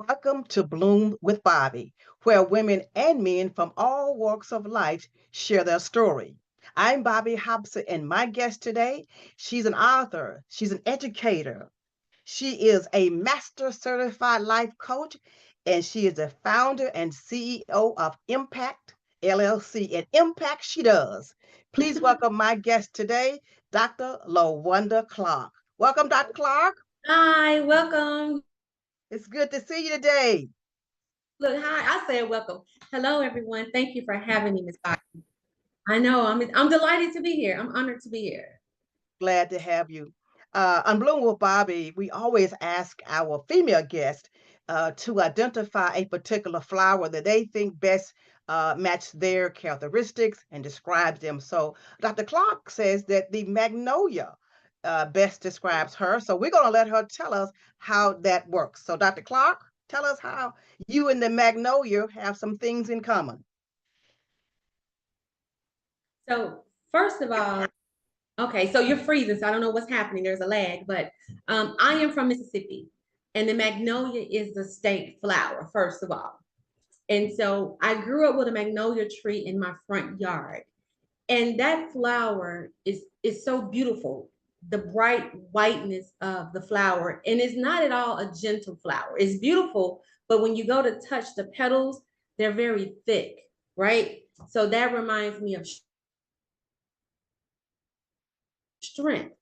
Welcome to Bloom with Bobby, where women and men from all walks of life share their story. I'm Bobby Hobson, and my guest today, she's an author, she's an educator, she is a master certified life coach, and she is the founder and CEO of I-Mpact LLC. And impact she does. Please welcome my guest today, Dr. LaWanda Clark. Welcome, Dr. Clark. Hi, welcome. It's good to see you today. Look, hi, I said welcome. Hello, everyone. Thank you for having me, Ms. Bobby. I know I'm delighted to be here. I'm honored to be here. Glad to have you. On Bloom with Bobby, we always ask our female guests to identify a particular flower that they think best match their characteristics and describes them. So Dr. Clark says that the magnolia best describes her. So we're going to let her tell us how that works. So Dr. Clark, tell us how you and the magnolia have some things in common. So, first of all, okay, so you're freezing, so I don't know what's happening. There's a lag, but I am from Mississippi, and the magnolia is the state flower, first of all. And so I grew up with a magnolia tree in my front yard. And that flower is so beautiful, the bright whiteness of the flower, and it's not at all a gentle flower. It's beautiful, but when you go to touch the petals, they're very thick, right? So that reminds me of strength.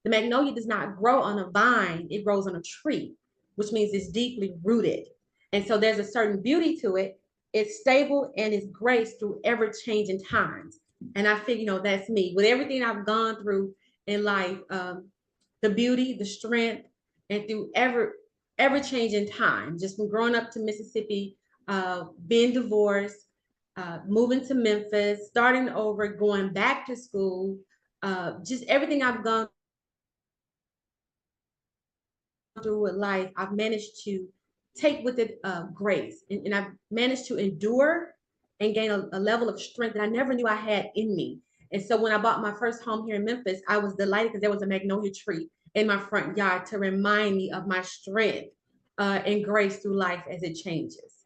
The magnolia does not grow on a vine, it grows on a tree, which means it's deeply rooted. And so there's a certain beauty to it. It's stable and it's graced through ever changing times. And I figure, that's me. With everything I've gone through in life, the beauty, the strength, and through ever changing time, just from growing up to Mississippi, being divorced, moving to Memphis, starting over, going back to school, just everything I've gone through with life, I've managed to take with it grace, and I've managed to endure and gain a level of strength that I never knew I had in me. And so when I bought my first home here in Memphis, I was delighted because there was a magnolia tree in my front yard to remind me of my strength and grace through life as it changes.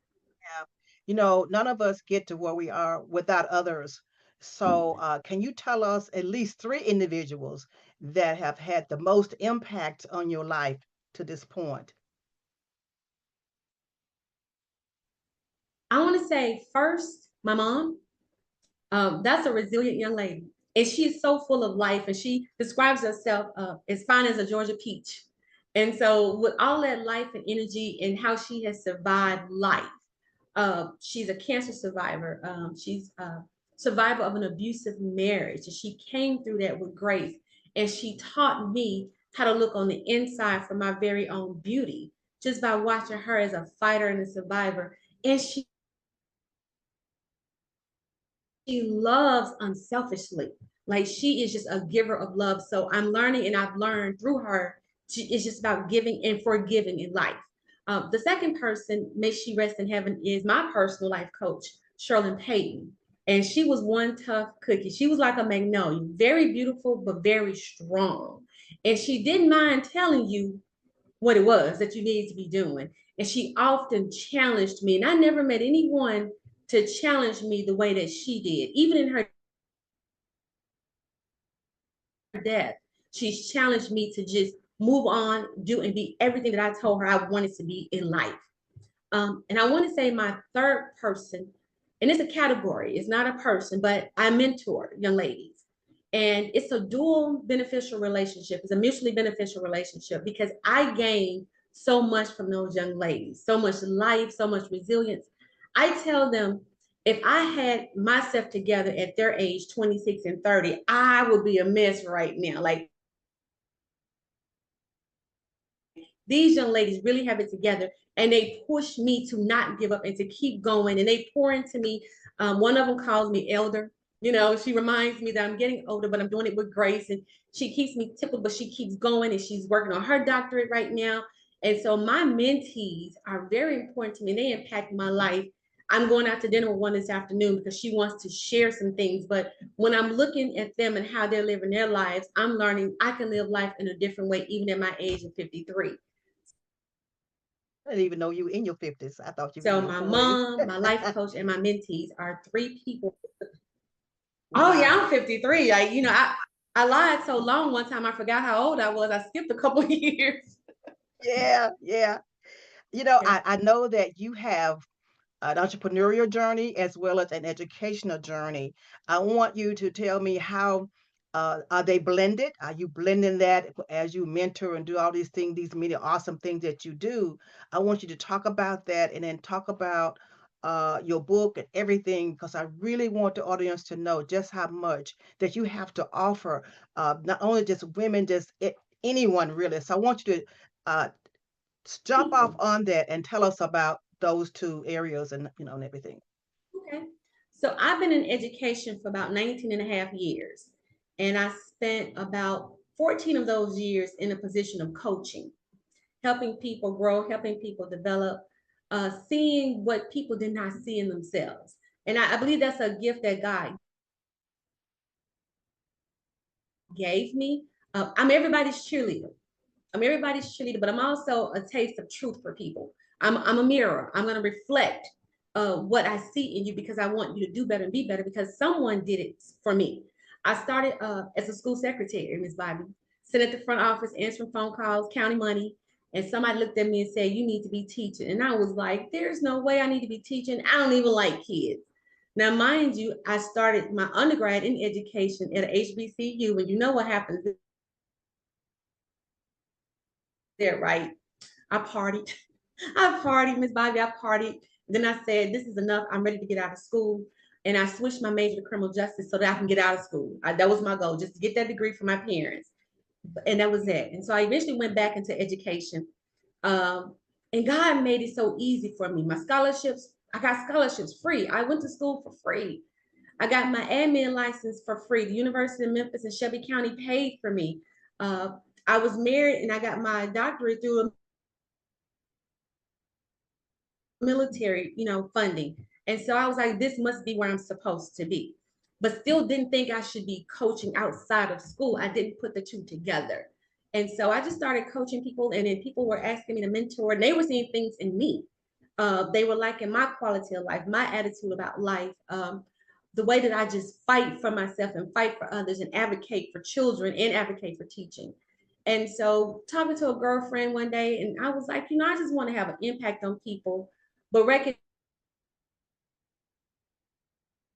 Yeah. None of us get to where we are without others. So, can you tell us at least three individuals that have had the most impact on your life to this point? I want to say first, my mom. That's a resilient young lady. And she is so full of life, and she describes herself as fine as a Georgia peach. And so, with all that life and energy and how she has survived life, she's a cancer survivor. She's a survivor of an abusive marriage, and she came through that with grace. And she taught me how to look on the inside for my very own beauty just by watching her as a fighter and a survivor. And she loves unselfishly. Like she is just a giver of love. So I'm learning, and I've learned through her, it's just about giving and forgiving in life. The second person, may she rest in heaven, is my personal life coach, Sherlyn Payton. And she was one tough cookie. She was like a magnolia, very beautiful, but very strong. And she didn't mind telling you what it was that you needed to be doing. And she often challenged me. And I never met anyone to challenge me the way that she did. Even in her death, she's challenged me to just move on, do and be everything that I told her I wanted to be in life. And I want to say my third person, and it's a category, it's not a person, but I mentor young ladies. And it's a dual beneficial relationship. It's a mutually beneficial relationship because I gain so much from those young ladies, so much life, so much resilience. I tell them, if I had myself together at their age, 26 and 30, I would be a mess right now. Like these young ladies really have it together, and they push me to not give up and to keep going, and they pour into me. One of them calls me elder. She reminds me that I'm getting older, but I'm doing it with grace, and she keeps me tickled, but she keeps going, and she's working on her doctorate right now. And so my mentees are very important to me, and they impact my life. I'm going out to dinner with one this afternoon because she wants to share some things. But when I'm looking at them and how they're living their lives, I'm learning I can live life in a different way, even at my age of 53. I didn't even know you were in your 50s. I thought you were in So your my 40s. mom, my life coach, and my mentees are three people. Oh yeah, Wow. I'm 53. Like, I lied so long one time I forgot how old I was. I skipped a couple of years. Yeah, yeah. You know, Yeah. I know that you have an entrepreneurial journey as well as an educational journey. I want you to tell me how are they blended? Are you blending that as you mentor and do all these things, these many awesome things that you do? I want you to talk about that and then talk about your book and everything because I really want the audience to know just how much that you have to offer, not only just women, just anyone really. So I want you to uh, jump off People. on that and tell us about those two areas and and everything. Okay. So I've been in education for about 19 and a half years. And I spent about 14 of those years in a position of coaching, helping people grow, helping people develop, seeing what people did not see in themselves. And I believe that's a gift that God gave me. I'm everybody's cheerleader. I'm everybody's cheerleader, but I'm also a taste of truth for people. I'm a mirror. I'm going to reflect what I see in you because I want you to do better and be better because someone did it for me. I started as a school secretary, Ms. Bobby, sitting at the front office, answering phone calls, counting money. And somebody looked at me and said, "You need to be teaching." And I was like, "There's no way I need to be teaching. I don't even like kids." Now, mind you, I started my undergrad in education at HBCU, and you know what happens there, right? I partied. I partied, Miss Bobby. I partied. Then I said, "This is enough. I'm ready to get out of school." And I switched my major to criminal justice so that I can get out of school. That was my goal, just to get that degree from my parents. And that was it. And so I eventually went back into education. Um, and God made it so easy for me. My scholarships, I got scholarships free. I went to school for free. I got my admin license for free. The University of Memphis and Shelby County paid for me. Uh, I was married and I got my doctorate through a military, funding. And so I was like, this must be where I'm supposed to be. But still didn't think I should be coaching outside of school. I didn't put the two together. And so I just started coaching people, and then people were asking me to mentor, and they were seeing things in me. They were liking my quality of life, my attitude about life, the way that I just fight for myself and fight for others and advocate for children and advocate for teaching. And so talking to a girlfriend one day, and I was like, I just want to have an impact on people, but recognizing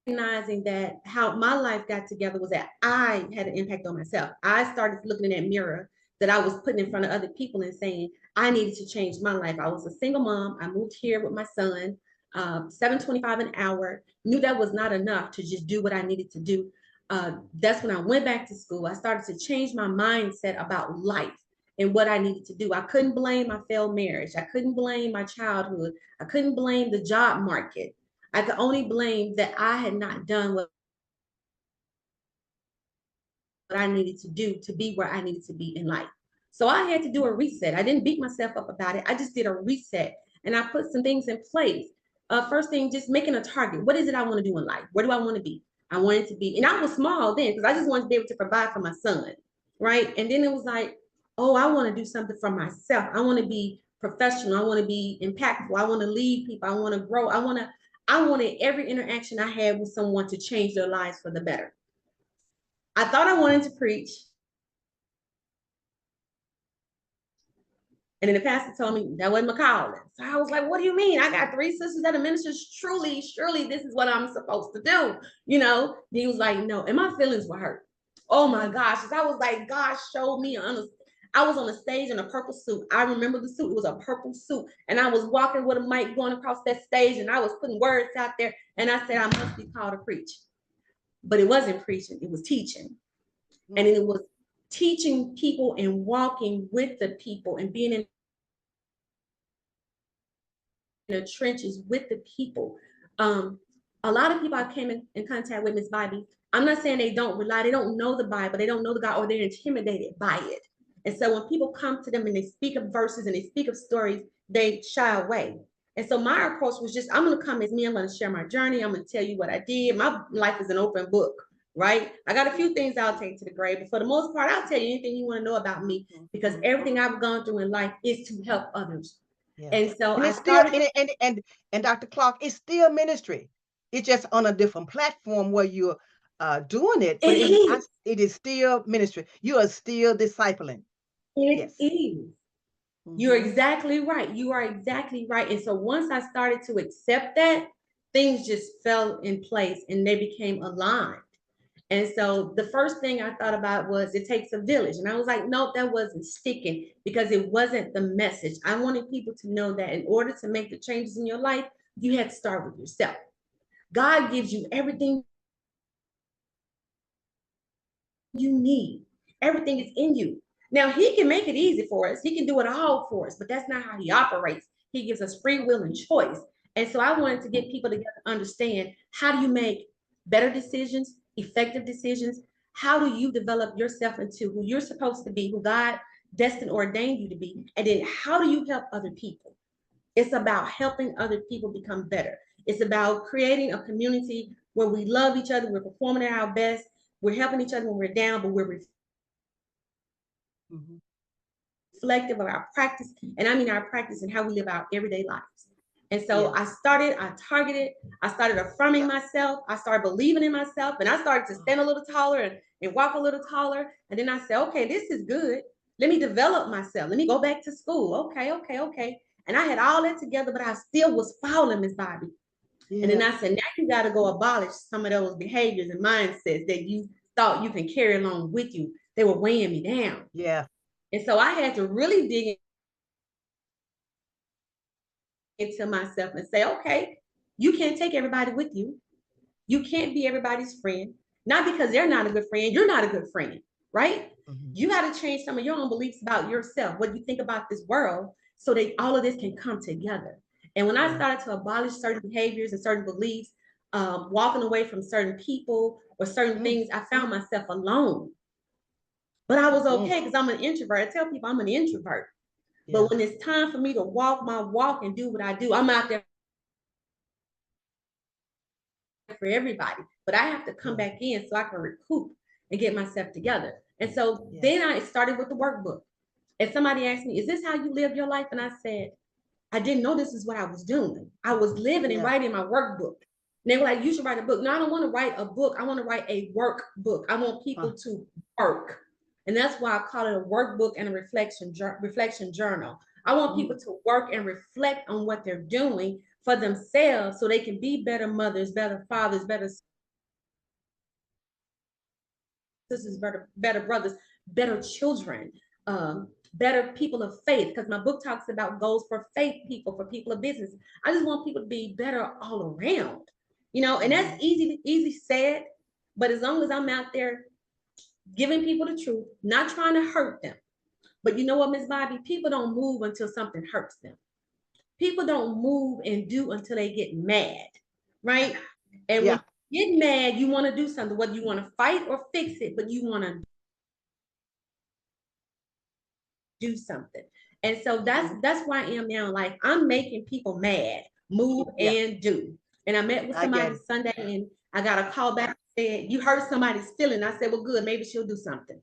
that how my life got together was that I had an impact on myself. I started looking in that mirror that I was putting in front of other people and saying I needed to change my life. I was a single mom. I moved here with my son, 7.25 an hour. Knew that was not enough to just do what I needed to do. That's when I went back to school. I started to change my mindset about life and what I needed to do. I couldn't blame my failed marriage. I couldn't blame my childhood. I couldn't blame the job market. I could only blame that I had not done what I needed to do to be where I needed to be in life. So I had to do a reset. I didn't beat myself up about it. I just did a reset and I put some things in place. First thing, just making a target. What is it I want to do in life? Where do I want to be? I wanted to be, and I was small then because I just wanted to be able to provide for my son, right? And then it was like, oh, I want to do something for myself. I want to be professional. I want to be impactful. I want to lead people. I want to grow. I wanted every interaction I had with someone to change their lives for the better. I thought I wanted to preach. And then the pastor told me that wasn't my calling. So I was like, what do you mean? I got three sisters that are ministers. Truly, surely this is what I'm supposed to do. He was like, no. And my feelings were hurt. Oh my gosh. I was like, God showed me I was on a stage in a purple suit. I remember the suit. It was a purple suit. And I was walking with a mic going across that stage and I was putting words out there. And I said, I must be called to preach. But it wasn't preaching, it was teaching. And it was teaching people and walking with the people and being in the trenches with the people. A lot of people I came in contact with, Miss Bobby, I'm not saying they don't rely, they don't know the Bible, they don't know the God, or they're intimidated by it. And so when people come to them and they speak of verses and they speak of stories, they shy away. And so my approach was just, I'm going to come as me. I'm going to share my journey. I'm going to tell you what I did. My life is an open book, right? I got a few things I'll take to the grave, but for the most part, I'll tell you anything you want to know about me because everything I've gone through in life is to help others. Yeah. And so And I it's still started. and Dr. Clark, it's still ministry. It's just on a different platform where you're doing it, but It is. it is still ministry. You are still discipling. It Yes. is. You're Mm-hmm. exactly right. You are exactly right. And so once I started to accept that, things just fell in place and they became aligned. And so the first thing I thought about was it takes a village. And I was like, nope, that wasn't sticking because it wasn't the message. I wanted people to know that in order to make the changes in your life, you had to start with yourself. God gives you everything you need. Everything is in you. Now, He can make it easy for us, He can do it all for us, but that's not how He operates. He gives us free will and choice. And so I wanted to get people together to understand how do you make better decisions, effective decisions? How do you develop yourself into who you're supposed to be, who God destined or ordained you to be? And then how do you help other people? It's about helping other people become better. It's about creating a community where we love each other, we're performing at our best, we're helping each other when we're down, but we're Mm-hmm. reflective of our practice. And I mean our practice and how we live our everyday lives. And so Yeah. I targeted, I started affirming myself, I started believing in myself, and I started to stand a little taller and walk a little taller. And then I said, okay, this is good. Let me develop myself. Let me go back to school. Okay. And I had all that together, but I still was falling, Miss Bobby. And then Yeah. I said, now you got to go abolish some of those behaviors and mindsets that you thought you can carry along with you. They were weighing me down. Yeah. And so I had to really dig into myself and say, okay, you can't take everybody with you. You can't be everybody's friend. Not because they're not a good friend, you're not a good friend, right? Mm-hmm. You got to change some of your own beliefs about yourself, what you think about this world, so that all of this can come together. And when I Yeah. started to abolish certain behaviors and certain beliefs, walking away from certain people or certain Mm-hmm. things, I found myself alone. But I was Mm-hmm. okay because I'm an introvert. I tell people I'm an introvert. But Yeah. when it's time for me to walk my walk and do what I do, I'm out there for everybody. But I have to come Yeah. back in so I can recoup and get myself together. And so Yeah. then I started with the workbook. And somebody asked me, is this how you live your life? And I said, I didn't know this is what I was doing. I was living and Yeah. writing my workbook. And they were like, you should write a book. No, I don't want to write a book. I want to write a workbook. I want Huh. people to work. And that's why I call it a workbook and a reflection journal. I want Mm-hmm. people to work and reflect on what they're doing for themselves so they can be better mothers, better fathers, better sisters, better brothers, better children, better people of faith. Because my book talks about goals for faith people, for people of business. I just want people to be better all around, and Mm-hmm. that's easy said. But as long as I'm out there giving people the truth, not trying to hurt them. But you know what, Miss Bobby? People don't move until something hurts them. People don't move and do until they get mad, right? And when Yeah. you get mad, you want to do something, whether you want to fight or fix it, but you want to do something. And so Mm-hmm. that's where I am now. Like I'm making people mad, move Yeah. and do. And I met with I get somebody it. Sunday and I got a call back and said, you hurt somebody's feeling. I said, well, good, maybe she'll do something.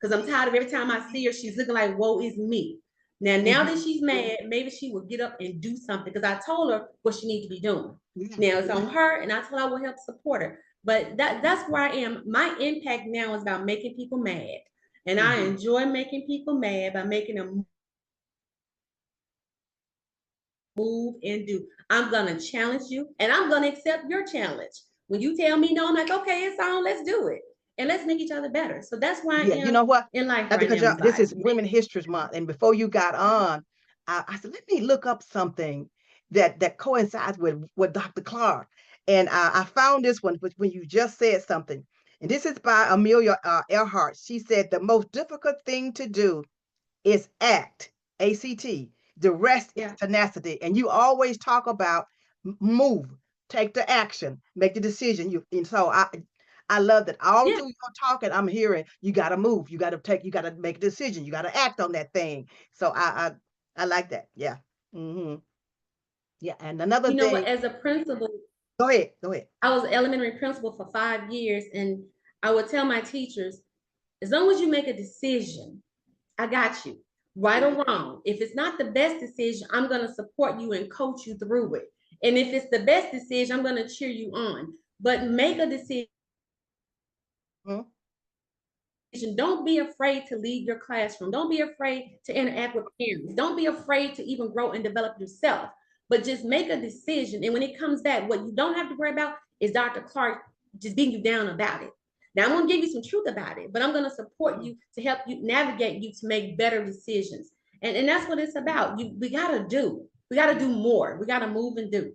Because I'm tired of every time I see her, she's looking like, woe is me. Now Mm-hmm. that she's mad, maybe she will get up and do something because I told her what she needs to be doing. Yeah. Now it's on her, and I told her I will help support her. But that's where I am. My impact now is about making people mad. And I Mm-hmm. enjoy making people mad by making them move and do. I'm gonna challenge you and I'm gonna accept your challenge. When you tell me no, I'm like, okay, it's on, let's do it. And let's make each other better. So that's where I Yeah. You know am what? in life right Because now, Ms. this Bobby. is Women History Month, and before you got on, I said, let me look up something that coincides with Dr. Clark, and I found this one when you just said something, and this is by Amelia Earhart. She said the most difficult thing to do is act, ACT. The rest is Yeah. tenacity. And you always talk about move, take the action, make the decision. And so I love that all Yeah. through your talking, I'm hearing you got to move, you got to make a decision, you got to act on that thing. So I like that. Yeah. Hmm. Yeah. And another You know what? thing, As a principal, go ahead, go ahead. I was elementary principal for 5 years, and I would tell my teachers, as long as you make a decision, I got you. right or wrong. If it's not the best decision, I'm going to support you and coach you through it. And if it's the best decision, I'm going to cheer you on. But make a decision. Hmm. Don't be afraid to leave your classroom. Don't be afraid to interact with parents. Don't be afraid to even grow and develop yourself. But just make a decision. And when it comes back, what you don't have to worry about is Dr. Clark just beating you down about it. Now, I'm going to give you some truth about it, but I'm going to support you to help you navigate you to make better decisions. And that's what it's about. We got to do. We got to do more. We got to move and do.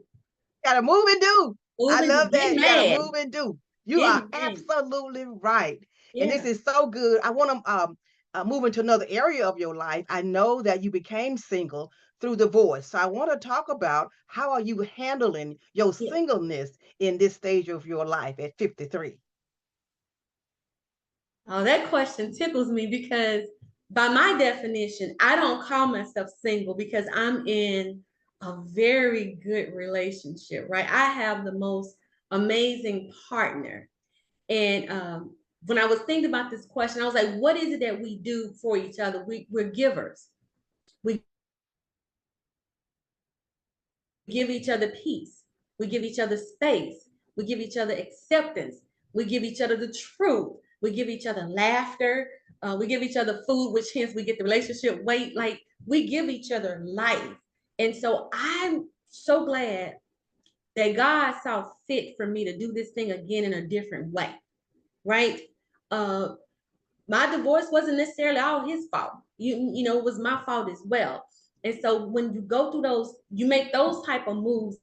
Gotta move and do. Move I and do. love Get that. You gotta mad. move and do. You Get are mad. absolutely right. And this Yeah. is so good. I want to move into another area of your life. I know that you became single through divorce. So I want to talk about how are you handling your Yeah. singleness in this stage of your life at 53? Oh, that question tickles me because by my definition, I don't call myself single because I'm in a very good relationship, right? I have the most amazing partner. And when I was thinking about this question, I was like, what is it that we do for each other? We're givers. We give each other peace. We give each other space. We give each other acceptance. We give each other the truth. We give each other laughter. We give each other food, which hence we get the relationship weight. Like we give each other life. And so I'm so glad that God saw fit for me to do this thing again in a different way, right? Uh, my divorce wasn't necessarily all his fault. You know, it was my fault as well. And so when you go through those, you make those type of moves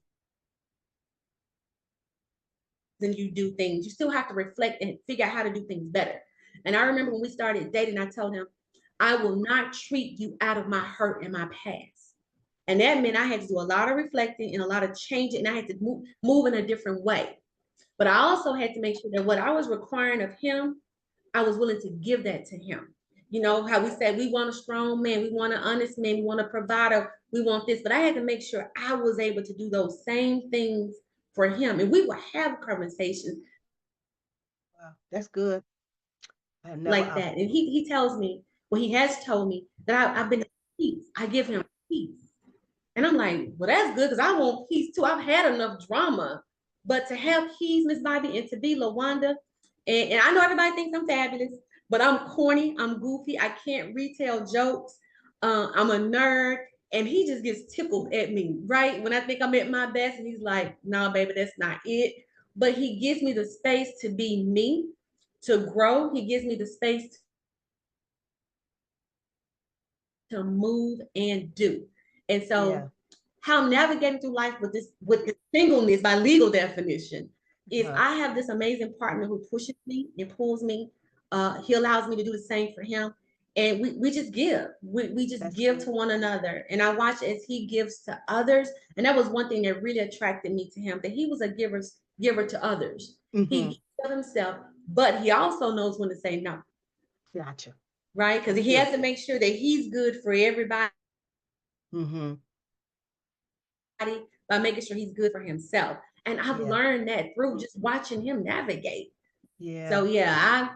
and you do things, you still have to reflect and figure out how to do things better. And I remember when we started dating, I told him, I will not treat you out of my hurt and my past. And that meant I had to do a lot of reflecting and a lot of changing, and I had to move in a different way. But I also had to make sure that what I was requiring of him, I was willing to give that to him. You know, how we said we want a strong man, we want an honest man, we want a provider, we want this. But I had to make sure I was able to do those same things for him. And we would have conversations Wow, that's good. I never like that. And he tells me, well, he has told me that I've been at peace. I give him peace. And I'm like, well, that's good because I want peace too. I've had enough drama. But to have peace, Miss Bobby, and to be LaWanda, and I know everybody thinks I'm fabulous, but I'm corny, I'm goofy, I can't retell jokes, I'm a nerd, and he just gets tickled at me, right? When I think I'm at my best, and he's like, no, baby, that's not it. But he gives me the space to be me, to grow. He gives me the space to move and do. And yeah. so how I'm navigating through life with this singleness by legal definition is Uh, I have this amazing partner who pushes me and pulls me. He allows me to do the same for him. And we just give. We just that's give good. to one another. And I watch as he gives to others. And that was one thing that really attracted me to him, that he was a giver to others. He Mm-hmm. gives of himself, but he also knows when to say no, Gotcha. right? Because That's he good. has to make sure that he's good for everybody Mm-hmm. by making sure he's good for himself. And I've Yeah. learned that through just watching him navigate. Yeah. So yeah,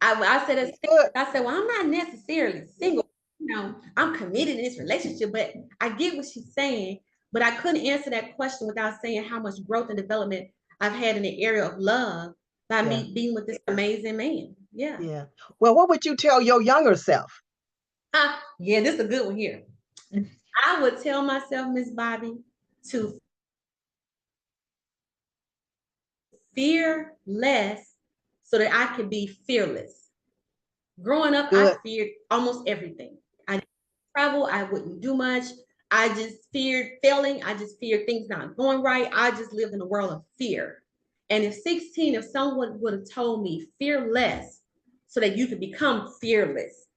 I said That's good. I said, well, I'm not necessarily single. You know, I'm committed in this relationship, but I get what she's saying. But I couldn't answer that question without saying how much growth and development I've had in the area of love by Yeah. me being with this amazing man. Yeah. Yeah. Well, what would you tell your younger self? Yeah, this is a good one here. I would tell myself, Miss Bobby, to fear less so that I could be fearless. Growing up, I Good. feared almost everything. I didn't travel, I wouldn't do much. I just feared failing. I just feared things not going right. I just lived in a world of fear. And if 16, if someone would have told me fear less so that you could become fearless,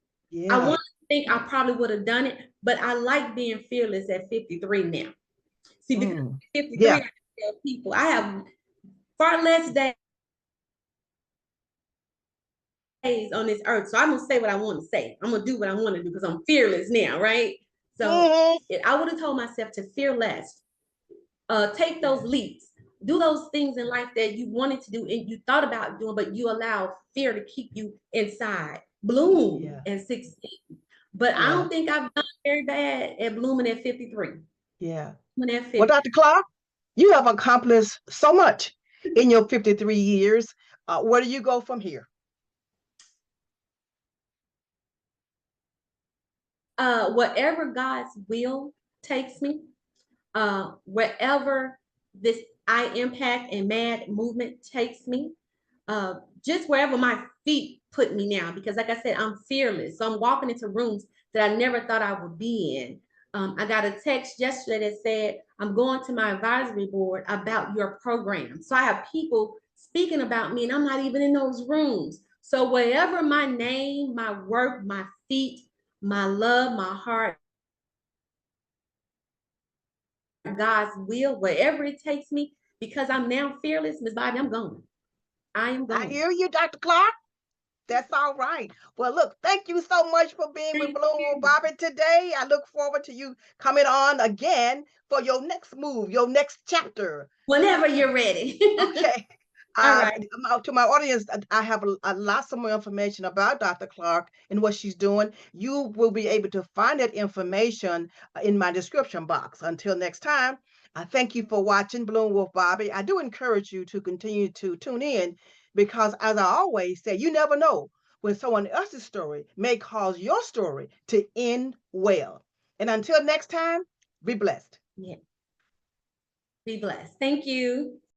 I Yeah. want to think I probably would have done it, but I like being fearless at 53 now. See, because Mm. at 53, I Yeah. tell people I have far less days on this earth. So I'm gonna say what I want to say. I'm gonna do what I want to do because I'm fearless now, right? So Mm-hmm. I would have told myself to fear less, take those Yeah. leaps, do those things in life that you wanted to do and you thought about doing, but you allow fear to keep you inside. Bloom Yeah. and succeed. But I Yeah. don't think I've done very bad at blooming at 53. Yeah. Blooming at Well, 50. Dr. Clark, you have accomplished so much in your 53 years. Where do you go from here? Whatever God's will takes me, wherever this I-Mpact and MAD movement takes me, uh, just wherever my feet put me now, because like I said, I'm fearless. So I'm walking into rooms that I never thought I would be in. I got a text yesterday that said, I'm going to my advisory board about your program. So I have people speaking about me and I'm not even in those rooms. So wherever my name, my work, my feet, my love, my heart, God's will, wherever it takes me, because I'm now fearless, Miss Bobby, I'm going. I am I going. hear you, Dr. Clark. That's all right. Well, look, thank you so much for being with Thank Bloom with you. Bobby today. I look forward to you coming on again for your next move, your next chapter. Whenever you're ready. Okay. All right. To my audience, I have a lot more information about Dr. Clark and what she's doing. You will be able to find that information in my description box. Until next time, I thank you for watching Bloom with Bobby. I do encourage you to continue to tune in because, as I always say, you never know when someone else's story may cause your story to end well. And until next time, be blessed. Yeah. Be blessed. Thank you.